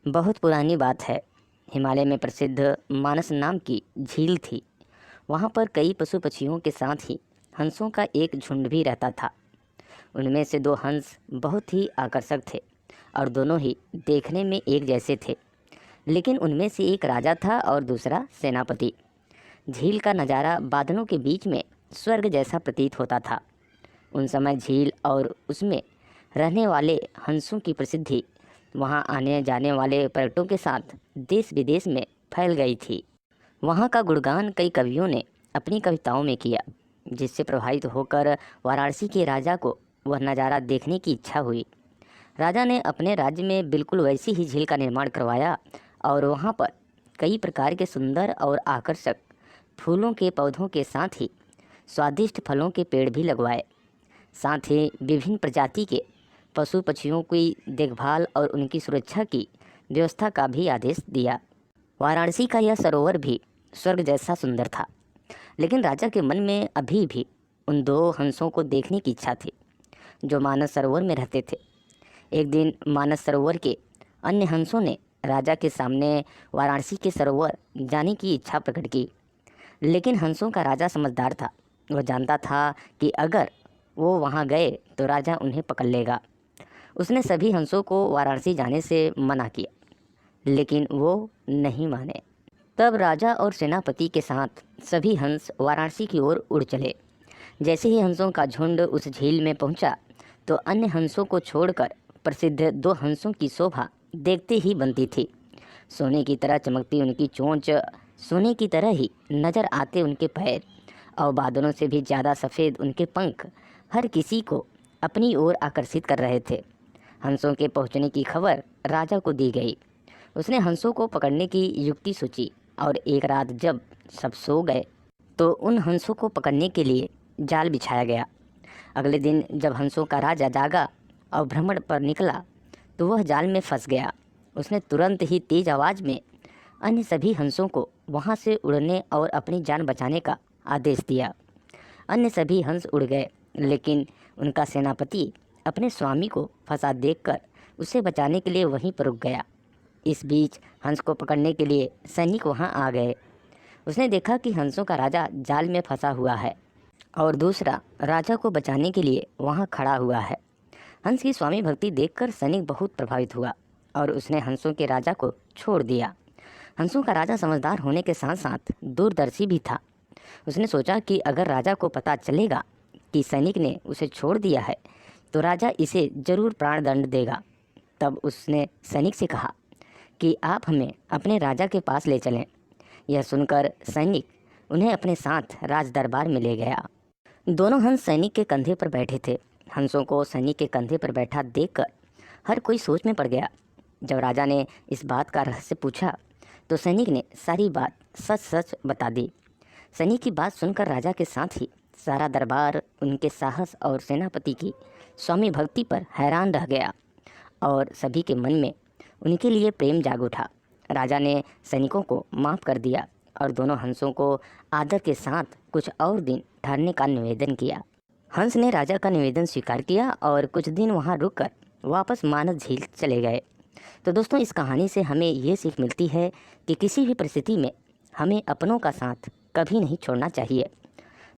बहुत पुरानी बात है। हिमालय में प्रसिद्ध मानस नाम की झील थी। वहाँ पर कई पशु पक्षियों के साथ ही हंसों का एक झुंड भी रहता था। उनमें से दो हंस बहुत ही आकर्षक थे और दोनों ही देखने में एक जैसे थे। लेकिन उनमें से एक राजा था और दूसरा सेनापति। झील का नज़ारा बादलों के बीच में स्वर्ग जैसा प्रतीत होता था। उन समय झील और उसमें रहने वाले हंसों की प्रसिद्धि वहां आने जाने वाले पर्यटकों के साथ देश विदेश में फैल गई थी। वहां का गुणगान कई कवियों ने अपनी कविताओं में किया, जिससे प्रभावित होकर वाराणसी के राजा को वह नज़ारा देखने की इच्छा हुई। राजा ने अपने राज्य में बिल्कुल वैसी ही झील का निर्माण करवाया और वहां पर कई प्रकार के सुंदर और आकर्षक फूलों के पौधों के साथ ही स्वादिष्ट फलों के पेड़ भी लगवाए। साथ ही विभिन्न प्रजाति के पशु पक्षियों की देखभाल और उनकी सुरक्षा की व्यवस्था का भी आदेश दिया। वाराणसी का यह सरोवर भी स्वर्ग जैसा सुंदर था। लेकिन राजा के मन में अभी भी उन दो हंसों को देखने की इच्छा थी जो मानस सरोवर में रहते थे। एक दिन मानस सरोवर के अन्य हंसों ने राजा के सामने वाराणसी के सरोवर जाने की इच्छा प्रकट की। लेकिन हंसों का राजा समझदार था। वह जानता था कि अगर वो वहाँ गए तो राजा उन्हें पकड़ लेगा। उसने सभी हंसों को वाराणसी जाने से मना किया, लेकिन वो नहीं माने। तब राजा और सेनापति के साथ सभी हंस वाराणसी की ओर उड़ चले। जैसे ही हंसों का झुंड उस झील में पहुंचा तो अन्य हंसों को छोड़कर प्रसिद्ध दो हंसों की शोभा देखते ही बनती थी। सोने की तरह चमकती उनकी चोंच, सोने की तरह ही नज़र आते उनके पैर और बादलों से भी ज़्यादा सफ़ेद उनके पंख हर किसी को अपनी ओर आकर्षित कर रहे थे। हंसों के पहुंचने की खबर राजा को दी गई। उसने हंसों को पकड़ने की युक्ति सोची और एक रात जब सब सो गए तो उन हंसों को पकड़ने के लिए जाल बिछाया गया। अगले दिन जब हंसों का राजा जागा और भ्रमण पर निकला तो वह जाल में फंस गया। उसने तुरंत ही तेज आवाज़ में अन्य सभी हंसों को वहाँ से उड़ने और अपनी जान बचाने का आदेश दिया। अन्य सभी हंस उड़ गए, लेकिन उनका सेनापति अपने स्वामी को फंसा देखकर उसे बचाने के लिए वहीं पर रुक गया। इस बीच हंस को पकड़ने के लिए सैनिक वहां आ गए। उसने देखा कि हंसों का राजा जाल में फंसा हुआ है और दूसरा राजा को बचाने के लिए वहां खड़ा हुआ है। हंस की स्वामी भक्ति देखकर सैनिक बहुत प्रभावित हुआ और उसने हंसों के राजा को छोड़ दिया। हंसों का राजा समझदार होने के साथ साथ दूरदर्शी भी था। उसने सोचा कि अगर राजा को पता चलेगा कि सैनिक ने उसे छोड़ दिया है तो राजा इसे जरूर प्राणदंड देगा। तब उसने सैनिक से कहा कि आप हमें अपने राजा के पास ले चलें। यह सुनकर सैनिक उन्हें अपने साथ राज दरबार में ले गया। दोनों हंस सैनिक के कंधे पर बैठे थे। हंसों को सैनिक के कंधे पर बैठा देखकर हर कोई सोच में पड़ गया। जब राजा ने इस बात का रहस्य पूछा तो सैनिक ने सारी बात सच सच बता दी। सैनिक की बात सुनकर राजा के साथ ही सारा दरबार उनके साहस और सेनापति की स्वामी भक्ति पर हैरान रह गया और सभी के मन में उनके लिए प्रेम जाग उठा। राजा ने सैनिकों को माफ़ कर दिया और दोनों हंसों को आदर के साथ कुछ और दिन ठहरने का निवेदन किया। हंस ने राजा का निवेदन स्वीकार किया और कुछ दिन वहां रुककर वापस मानस झील चले गए। तो दोस्तों, इस कहानी से हमें ये सीख मिलती है कि किसी भी परिस्थिति में हमें अपनों का साथ कभी नहीं छोड़ना चाहिए।